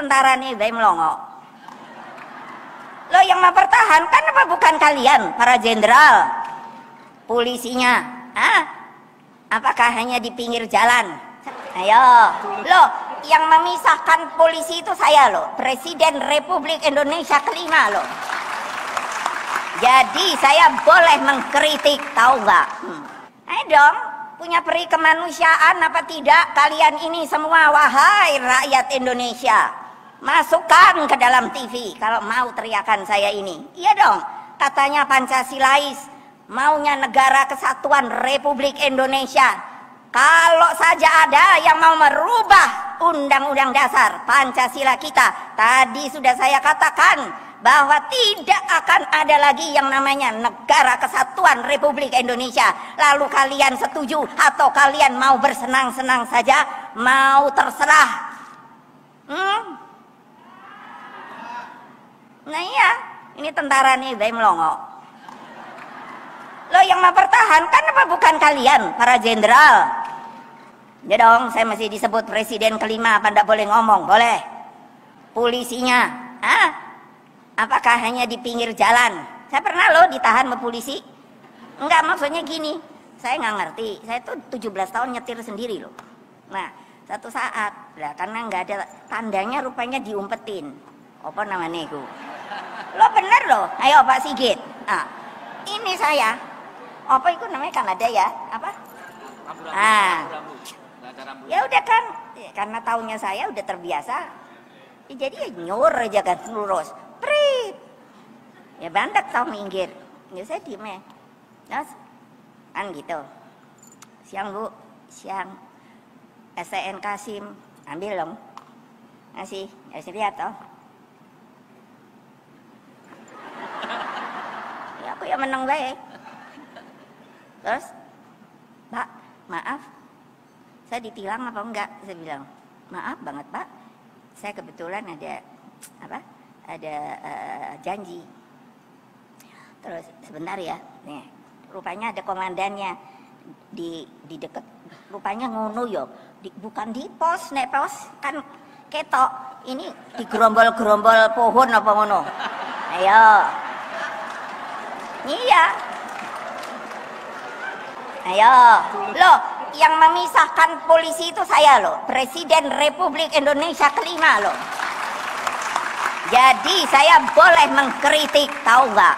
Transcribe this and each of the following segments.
tentara nih Ibrahim Longo. Lo yang mempertahankan apa bukan kalian para jenderal? Polisinya, apakah hanya di pinggir jalan? Ayo, lo yang memisahkan polisi itu saya lo, Presiden Republik Indonesia kelima lo. Jadi saya boleh mengkritik, tahu nggak? Ayo dong, punya peri kemanusiaan apa tidak kalian ini semua, wahai rakyat Indonesia? Masukkan ke dalam TV kalau mau teriakan saya ini. Iya dong, katanya Pancasilais, maunya negara kesatuan Republik Indonesia. Kalau saja ada yang mau merubah Undang-Undang Dasar Pancasila kita, tadi sudah saya katakan bahwa tidak akan ada lagi yang namanya negara kesatuan Republik Indonesia. Lalu kalian setuju atau kalian mau bersenang-senang saja, mau terserah? Nah iya, ini tentara nih Ibrahim Longo. Lo yang mempertahankan apa bukan kalian para jenderal? Ya dong, saya masih disebut presiden kelima, apa ndak boleh ngomong? Boleh. Polisinya, apakah hanya di pinggir jalan? Saya pernah loh ditahan sama polisi. Enggak, maksudnya gini, saya nggak ngerti. Saya tuh 17 tahun nyetir sendiri loh. Nah, satu saat, karena nggak ada tandanya, rupanya diumpetin. Apa namanya itu? Lo bener loh, ayo Pak Sigit. Ini saya. Apa itu namanya kan ada ya? Apa? Ya udah kan, karena tahunnya saya udah terbiasa. Ya, jadi ya nyur aja kan, lurus. Prit. Ya bandak tau minggir. Ya saya diem ya. Terus, kan gitu. Siang Bu, siang. STN Kasim, ambil dong. Ngasih, lihat toh. Ya aku ya menang baik. Terus, Pak, maaf, saya ditilang apa enggak? Saya bilang, maaf banget Pak, saya kebetulan ada janji. Terus sebentar ya, nih, rupanya ada komandannya di dekat, rupanya ngono yo, bukan di pos, nek pos kan ketok, ini di gerombol-gerombol pohon apa ngono. Ayo, iya. Ayo, loh, yang memisahkan polisi itu saya loh, Presiden Republik Indonesia kelima loh. Jadi saya boleh mengkritik, tahu nggak?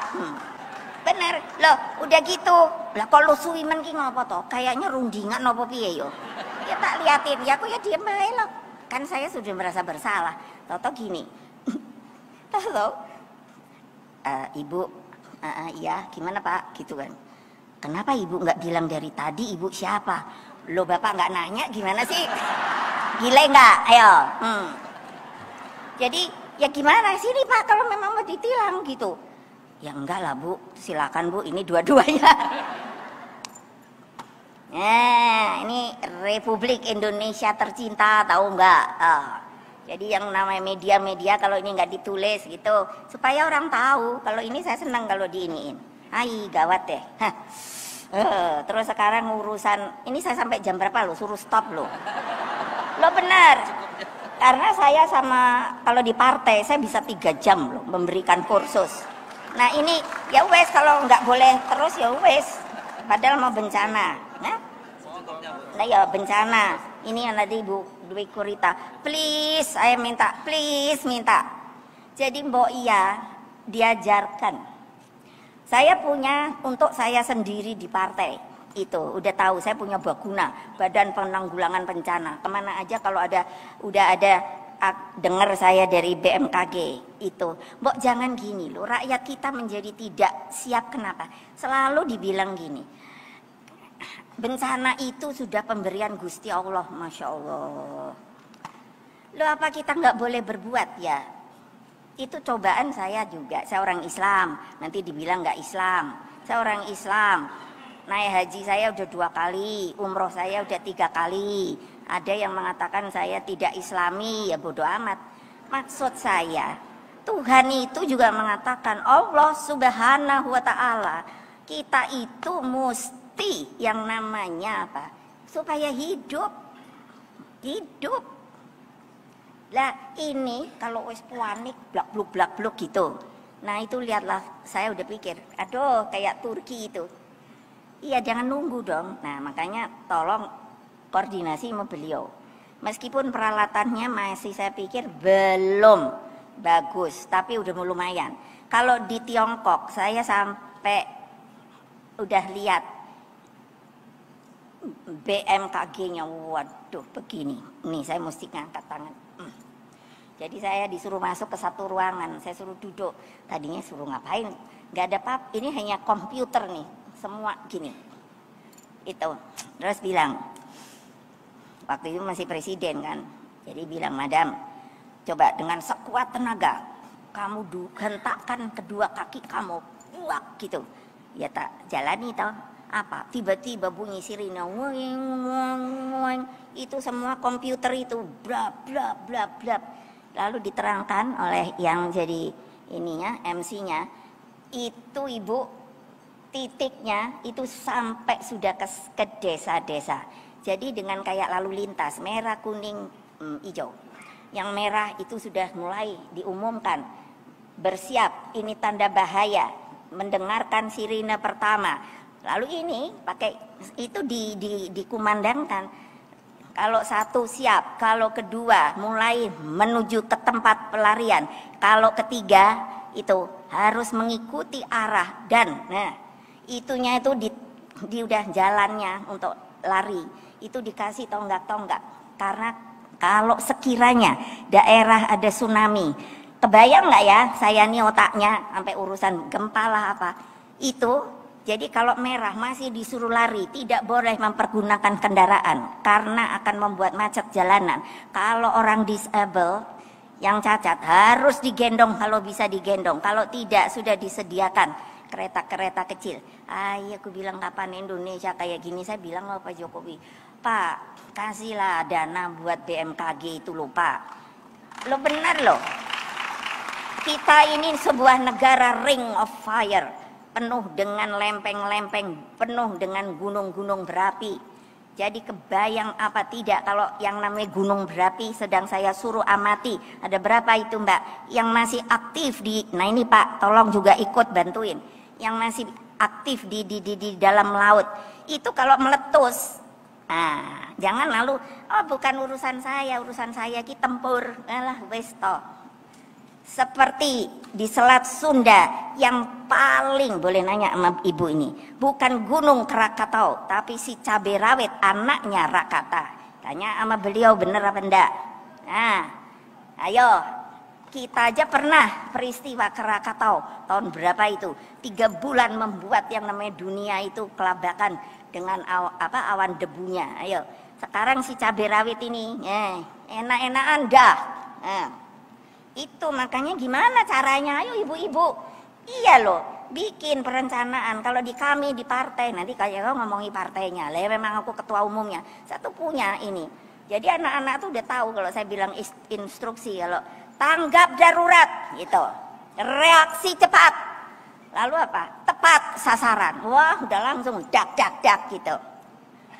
Bener, loh, udah gitu. Lah kalau suwi men ki ngopo toh? Kayaknya rundingan nopo piye yo? Ya tak liatin, ya aku ya diem aja loh. Kan saya sudah merasa bersalah. Toto gini, tahu? Ibu, iya, gimana Pak? Gitu kan? Kenapa ibu nggak bilang dari tadi ibu siapa? Lo bapak nggak nanya gimana sih? Gile nggak? Ayo. Jadi ya gimana sini Pak kalau memang mau ditilang gitu? Ya enggak lah Bu, silakan Bu, ini dua-duanya. Nah ini Republik Indonesia tercinta, tahu nggak? Jadi yang namanya media-media kalau ini nggak ditulis gitu, supaya orang tahu kalau ini saya senang kalau diiniin. Hai gawat deh. Terus sekarang urusan ini saya sampai jam berapa lo suruh stop lo benar, karena saya sama kalau di partai saya bisa 3 jam lo memberikan kursus. Nah ini ya wes, kalau nggak boleh terus ya wes, padahal mau bencana. Nah ya bencana ini yang tadi Bu Dwi Kurita, please saya minta, please minta. Jadi mbok iya diajarkan. Saya punya untuk saya sendiri di partai itu, udah tahu saya punya Baguna, Badan Penanggulangan Bencana. Kemana aja kalau udah ada dengar saya dari BMKG itu. Mbok jangan gini loh, rakyat kita menjadi tidak siap. Kenapa? Selalu dibilang gini, bencana itu sudah pemberian Gusti Allah, Masya Allah. Loh apa kita nggak boleh berbuat ya? Itu cobaan saya juga, saya orang Islam, nanti dibilang nggak Islam. Saya orang Islam, naik haji saya udah 2 kali, umroh saya udah 3 kali. Ada yang mengatakan saya tidak Islami, ya bodoh amat. Maksud saya, Tuhan itu juga mengatakan, Allah Subhanahu wa Ta'ala, kita itu mesti yang namanya apa? Supaya hidup. Lah ini kalau wis panik blak-bluk gitu. Nah itu lihatlah, saya udah pikir, aduh kayak Turki itu. Iya jangan nunggu dong. Nah makanya tolong koordinasi sama beliau. Meskipun peralatannya masih saya pikir belum bagus, tapi udah lumayan. Kalau di Tiongkok saya sampai udah lihat BMKG-nya, waduh begini. Nih saya mesti ngangkat tangan. Jadi saya disuruh masuk ke satu ruangan, saya suruh duduk. Tadinya suruh ngapain? Gak ada ini hanya komputer nih, semua gini. Itu, terus bilang, waktu itu masih presiden kan, jadi bilang, madam, coba dengan sekuat tenaga, kamu hentakkan kedua kaki kamu, wah gitu. Ya tak jalani toh. Apa? Tiba-tiba bunyi sirine, woing, woing, woing. Itu semua komputer itu, bla bla bla bla. Lalu diterangkan oleh yang jadi ininya, MC-nya, itu ibu titiknya itu sampai sudah ke desa-desa. Jadi dengan kayak lalu lintas merah, kuning, hijau. Yang merah itu sudah mulai diumumkan, bersiap, ini tanda bahaya, mendengarkan sirine pertama. Lalu ini pakai itu dikumandangkan. Kalau satu siap, kalau kedua mulai menuju ke tempat pelarian, kalau ketiga itu harus mengikuti arah dan nah itunya itu di udah jalannya untuk lari itu dikasih tonggak-tonggak karena kalau sekiranya daerah ada tsunami, kebayang nggak ya saya nih otaknya sampai urusan gempa lah apa itu. Jadi kalau merah masih disuruh lari, tidak boleh mempergunakan kendaraan karena akan membuat macet jalanan. Kalau orang disable yang cacat harus digendong kalau bisa digendong. Kalau tidak sudah disediakan kereta-kereta kecil. Aku bilang kapan Indonesia kayak gini, saya bilang sama Pak Jokowi, Pak kasihlah dana buat BMKG itu loh Pak. Lo benar loh. Kita ini sebuah negara ring of fire. Penuh dengan lempeng-lempeng, penuh dengan gunung-gunung berapi. Jadi kebayang apa tidak kalau yang namanya gunung berapi sedang saya suruh amati. Ada berapa itu Mbak yang masih aktif nah ini Pak tolong juga ikut bantuin. Yang masih aktif di dalam laut. Itu kalau meletus, jangan lalu, bukan urusan saya ki tempur. Alah wis toh. Seperti di Selat Sunda yang paling boleh nanya sama ibu ini, bukan Gunung Krakatau tapi si cabai rawit anaknya Rakata. Tanya sama beliau bener apa enggak. Nah ayo kita aja pernah peristiwa Krakatau tahun berapa itu 3 bulan membuat yang namanya dunia itu kelabakan dengan awan debunya. Ayo sekarang si cabai rawit ini enak-enakan dah. Itu makanya gimana caranya, ayo ibu-ibu, iya loh, bikin perencanaan. Kalau di kami di partai, nanti kayak kau ngomongi partainya, lah memang aku ketua umumnya, saya tuh punya ini. Jadi anak-anak tuh udah tahu kalau saya bilang instruksi, kalau tanggap darurat gitu, reaksi cepat, lalu apa, tepat sasaran, wah udah langsung dak gitu.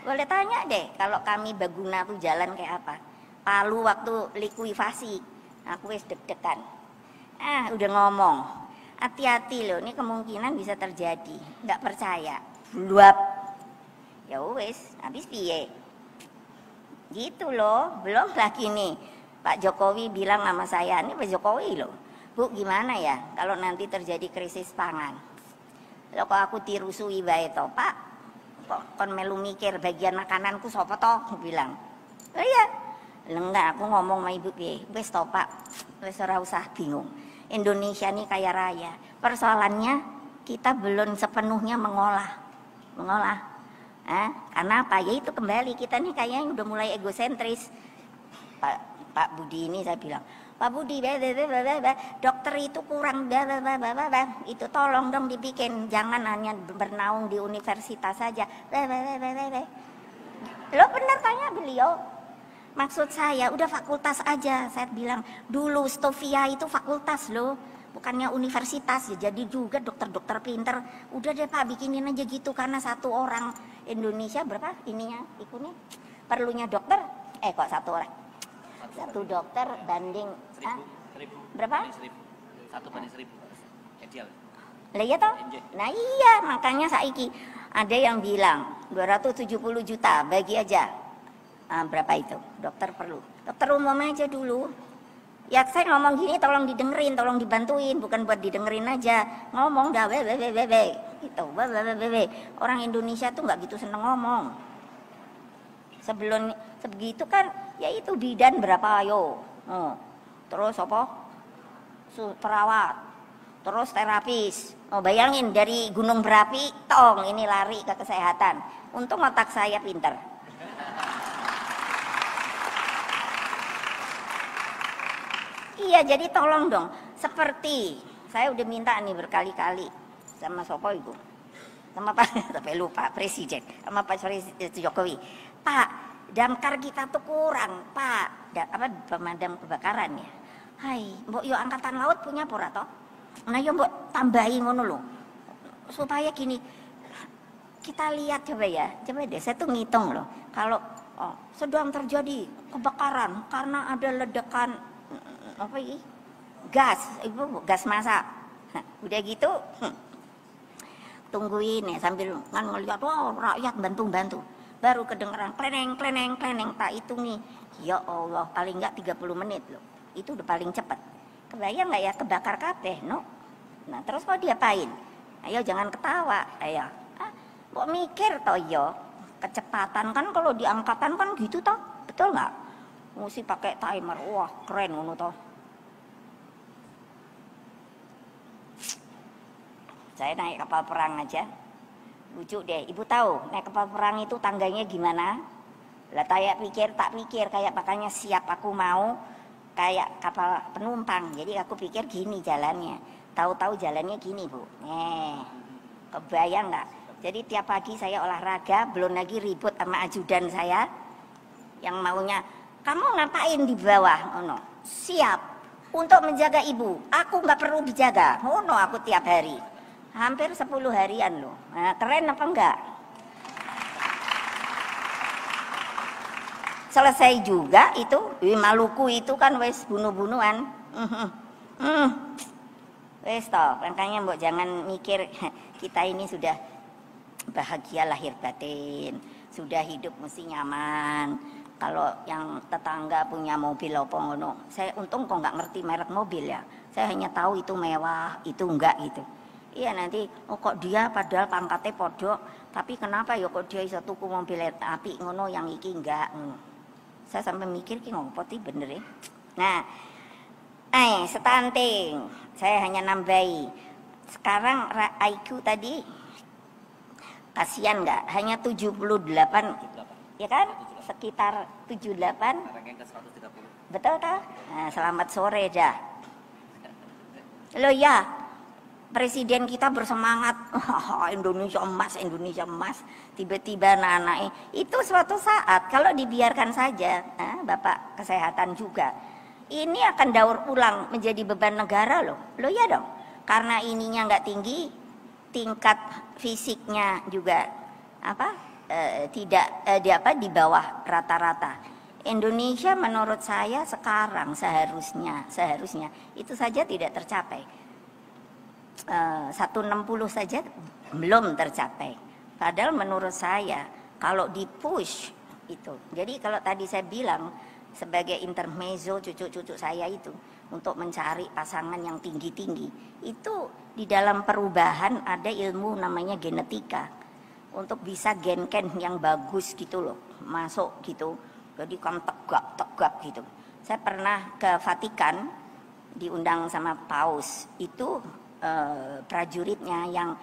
Boleh tanya deh, kalau kami Baguna tuh jalan kayak apa, Palu waktu likuifasi. Aku wis deg-degan. Udah ngomong. Hati-hati loh, ini kemungkinan bisa terjadi. Enggak percaya. Luap. Ya wis, habis piye? Gitu loh, belum lagi nih. Pak Jokowi bilang sama saya, ini Pak Jokowi loh. Bu, gimana ya kalau nanti terjadi krisis pangan? Loh kok aku tirusui bae to, Pak? Kok kon melu mikir bagian makananku sapa to? Aku bilang. Oh iya. Enggak, aku ngomong sama ibu wes toh Pak, wes ora usah bingung. Indonesia ini kaya raya. Persoalannya kita belum sepenuhnya mengolah. Karena apa? Ya itu kembali kita nih kayaknya udah mulai egosentris. Pak Budi ini saya bilang, Pak Budi, dokter itu kurang, itu tolong dong dibikin, jangan hanya bernaung di universitas saja. Lo benar tanya beliau. Maksud saya udah fakultas aja. Saya bilang dulu Stovia itu fakultas loh, bukannya universitas ya. Jadi juga dokter-dokter pinter. Udah deh Pak bikinin aja gitu karena satu orang Indonesia berapa ininya ikutnya perlunya dokter? Kok satu orang? Satu dokter banding 1000. berapa? 1 banding 1000. Ideal. Lah iya toh? Nah iya, makanya saiki ada yang bilang 270 juta bagi aja. Berapa itu? Dokter perlu. Dokter umum aja dulu. Ya saya ngomong gini tolong didengerin, tolong dibantuin, bukan buat didengerin aja. Ngomong dah gitu. Orang Indonesia tuh nggak gitu seneng ngomong. Sebelum sebegitu kan ya itu bidan berapa ayo. Terus apa? Perawat. Terus terapis. Bayangin dari gunung berapi tong ini lari ke kesehatan. Untung otak saya pinter. Iya, jadi tolong dong. Seperti saya udah minta nih berkali-kali sama Sopo itu, sama Pak, sampai lupa Presiden, sama Pak Jokowi. Pak, damkar kita tuh kurang, Pak. Pemadam kebakaran ya. Hai, mbok yo angkatan laut punya pura toh? Nah yo mbok tambahin ngono lho. Supaya gini, kita lihat coba ya, coba deh saya tuh ngitung loh. Kalau sedang terjadi kebakaran karena ada ledakan apa ini gas, ibu gas masak. Udah gitu tungguin ya sambil ngeliat rakyat bantu baru kedengeran kleneng tak hitungi ya Allah paling enggak 30 menit loh, itu udah paling cepat. Kebayang nggak ya kebakar kabeh no. Nah terus mau diapain? Ayo jangan ketawa, ayo kok mikir toh yo, kecepatan kan kalau di angkatan kan gitu toh, betul nggak? Mesti pakai timer, wah keren ngono toh. Saya naik kapal perang aja, lucu deh. Ibu tahu naik kapal perang itu tangganya gimana? Lah tak pikir kayak makanya siap aku mau kayak kapal penumpang. Jadi aku pikir gini jalannya. Tahu-tahu jalannya gini bu. Kebayang nggak? Jadi tiap pagi saya olahraga, belum lagi ribut sama ajudan saya yang maunya kamu ngapain di bawah? Oh no, siap untuk menjaga ibu. Aku nggak perlu dijaga. Oh no, aku tiap hari. Hampir 10 harian loh. Nah, keren apa enggak? Selesai juga itu. Maluku itu kan wes bunuh-bunuhan. Wes toh, makanya mbok jangan mikir kita ini sudah bahagia lahir batin, sudah hidup mesti nyaman. Kalau yang tetangga punya mobil apa ngono, saya untung kok nggak ngerti merek mobil ya. Saya hanya tahu itu mewah, itu enggak gitu. Iya nanti, kok dia padahal pangkatnya podok, tapi kenapa ya kok dia bisa tuku mobil api ngono yang iki enggak. Saya sampai mikir ki ngopo ti bener ya. Nah, stunting, saya hanya nambahi. Sekarang IQ tadi, kasihan nggak? Hanya 78, ya kan? Sekitar 78. Ranking ke 130. Betul tak? Nah, selamat sore dah. Loh ya. Presiden kita bersemangat, Indonesia emas, tiba-tiba anak-anaknya itu suatu saat kalau dibiarkan saja, Bapak Kesehatan juga, ini akan daur ulang menjadi beban negara loh ya dong, karena ininya nggak tinggi, tingkat fisiknya juga di bawah rata-rata. Indonesia menurut saya sekarang seharusnya itu saja tidak tercapai. 160 saja belum tercapai. Padahal menurut saya kalau di-push itu. Jadi kalau tadi saya bilang sebagai intermezzo cucu-cucu saya itu untuk mencari pasangan yang tinggi-tinggi, itu di dalam perubahan ada ilmu namanya genetika. Untuk bisa gen-gen yang bagus gitu loh, masuk gitu. Jadi kan tegak gitu. Saya pernah ke Vatikan diundang sama Paus. Itu prajuritnya yang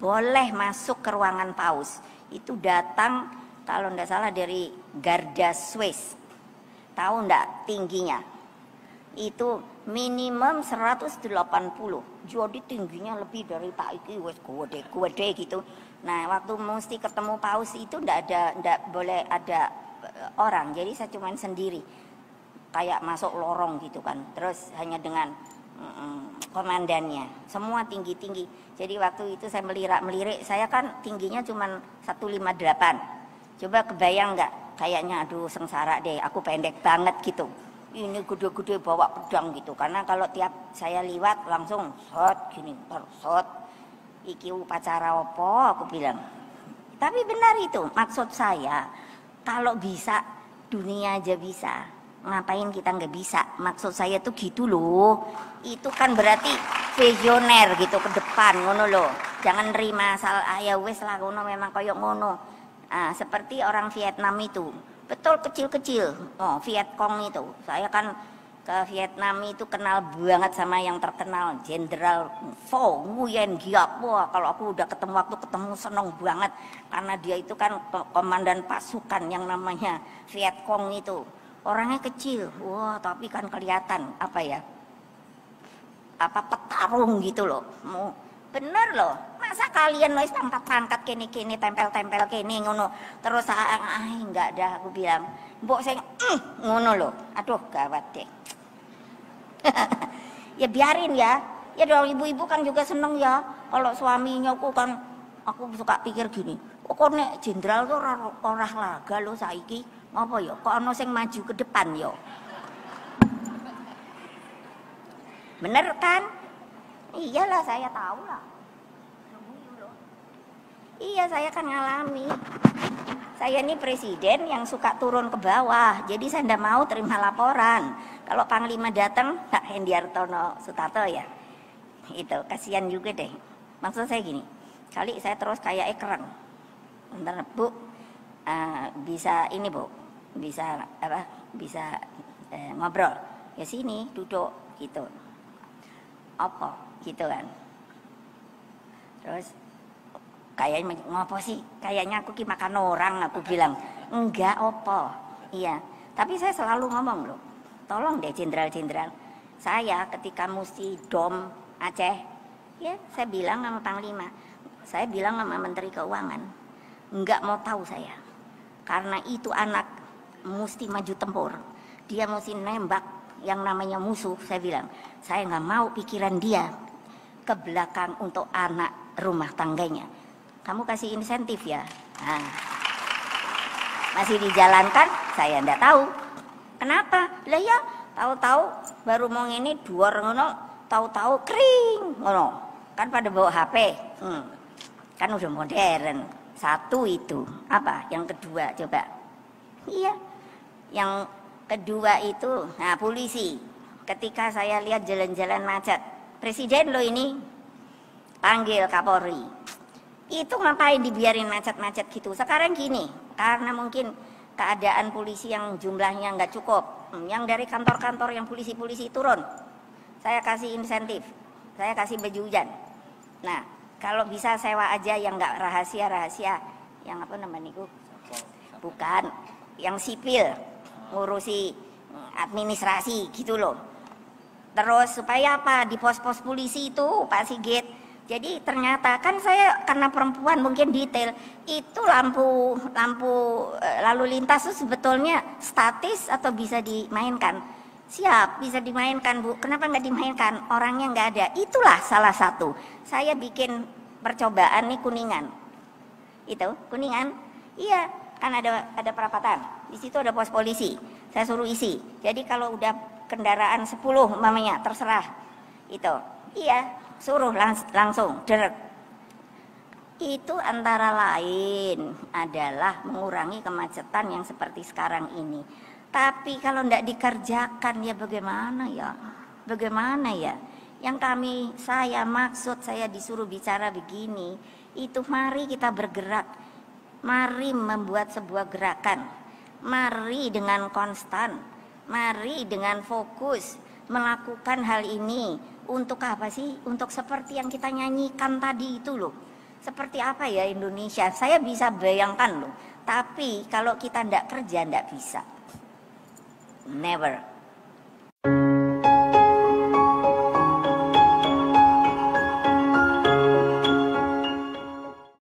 boleh masuk ke ruangan Paus itu datang kalau tidak salah dari Garda Swiss. Tahu enggak tingginya? Itu minimum 180. Jadi tingginya lebih dari Pak iki wis gede gitu. Nah, waktu mesti ketemu Paus itu enggak boleh ada orang. Jadi saya cuma sendiri. Kayak masuk lorong gitu kan. Terus hanya dengan komandannya, semua tinggi-tinggi. Jadi waktu itu saya melirik, saya kan tingginya cuma 158. Coba kebayang nggak kayaknya aduh sengsara deh, aku pendek banget gitu. Ini gede-gede bawa pedang gitu, karena kalau tiap saya liwat langsung shot gini, shot. Iki upacara opo, aku bilang. Tapi benar itu, maksud saya kalau bisa dunia aja bisa, ngapain kita nggak bisa? Maksud saya tuh gitu loh. Itu kan berarti visioner gitu ke depan, ngono loh. Jangan nerima asal ya wes lah ngono, memang koyok ngono. Seperti orang Vietnam itu. Betul kecil-kecil, Viet Cong itu. Saya kan ke Vietnam itu kenal banget sama yang terkenal Jenderal Pho Nguyen Giap. Wah, kalau aku udah waktu ketemu seneng banget karena dia itu kan komandan pasukan yang namanya Viet Cong itu. Orangnya kecil, wah tapi kan kelihatan petarung gitu loh. Bener loh, masa kalian wis pangkat kene tempel-tempel kene ngono terus enggak dah, aku bilang mbok sing ngono loh, aduh gawat deh. Ya biarin ya dong, ibu-ibu kan juga seneng ya kalau suaminya aku suka pikir gini, kok nek jenderal tuh ora laga lo saiki apa ya, kok ono sing maju ke depan yo. Bener kan? Iyalah, saya tahu lah. Iya, saya kan ngalami. Saya ini presiden yang suka turun ke bawah, jadi saya tidak mau terima laporan. Kalau Panglima datang, Pak Hendiartono Sutarto ya, itu kasihan juga deh. Maksud saya gini, kali saya terus kayak ekrang. Bentar Bu, bisa ini Bu, bisa ngobrol. Ya sini duduk gitu. Apa gitu kan. Terus kayaknya ngopo sih, kayaknya aku makan orang, aku bilang enggak opo. Iya, tapi saya selalu ngomong loh, tolong deh jenderal-jenderal, saya ketika mesti dom Aceh ya, saya bilang sama Panglima, saya bilang sama Menteri Keuangan, enggak mau tahu saya, karena itu anak mesti maju tempur, dia mesti nembak yang namanya musuh. Saya bilang, saya nggak mau pikiran dia ke belakang untuk anak rumah tangganya. Kamu kasih insentif ya. Masih dijalankan, saya nggak tahu. Kenapa? Lah ya, tahu-tahu baru mau ini duar ngono, tahu-tahu kering ngono. Kan pada bawa HP. Kan udah modern. Satu itu. Apa? Yang kedua coba. Iya. Yang kedua itu, polisi. Ketika saya lihat jalan-jalan macet, presiden lo ini panggil Kapolri. Itu ngapain dibiarin macet-macet gitu? Sekarang gini, karena mungkin keadaan polisi yang jumlahnya nggak cukup, yang dari kantor-kantor yang polisi-polisi turun, saya kasih insentif, saya kasih baju hujan. Nah, kalau bisa sewa aja yang nggak rahasia-rahasia, yang apa namanya itu? Bukan, yang sipil, ngurusi administrasi gitu loh. Terus supaya apa? Di pos-pos polisi itu Pak Sigit. Jadi ternyata kan saya karena perempuan mungkin detail, itu lampu lalu lintas itu sebetulnya statis atau bisa dimainkan. Siap, bisa dimainkan Bu. Kenapa nggak dimainkan? Orangnya nggak ada. Itulah salah satu. Saya bikin percobaan nih Kuningan. Itu Kuningan. Iya, kan ada perapatan. Di situ ada pos polisi. Saya suruh isi. Jadi kalau udah kendaraan 10 mamanya terserah. Itu. Iya. Suruh langsung derek. Itu antara lain adalah mengurangi kemacetan yang seperti sekarang ini. Tapi kalau tidak dikerjakan ya bagaimana ya? Bagaimana ya? Yang saya disuruh bicara begini, itu mari kita bergerak. Mari membuat sebuah gerakan. Mari dengan konstan. Mari dengan fokus melakukan hal ini. Untuk apa sih? Untuk seperti yang kita nyanyikan tadi itu loh. Seperti apa ya Indonesia? Saya bisa bayangkan loh. Tapi kalau kita tidak kerja tidak bisa. Never.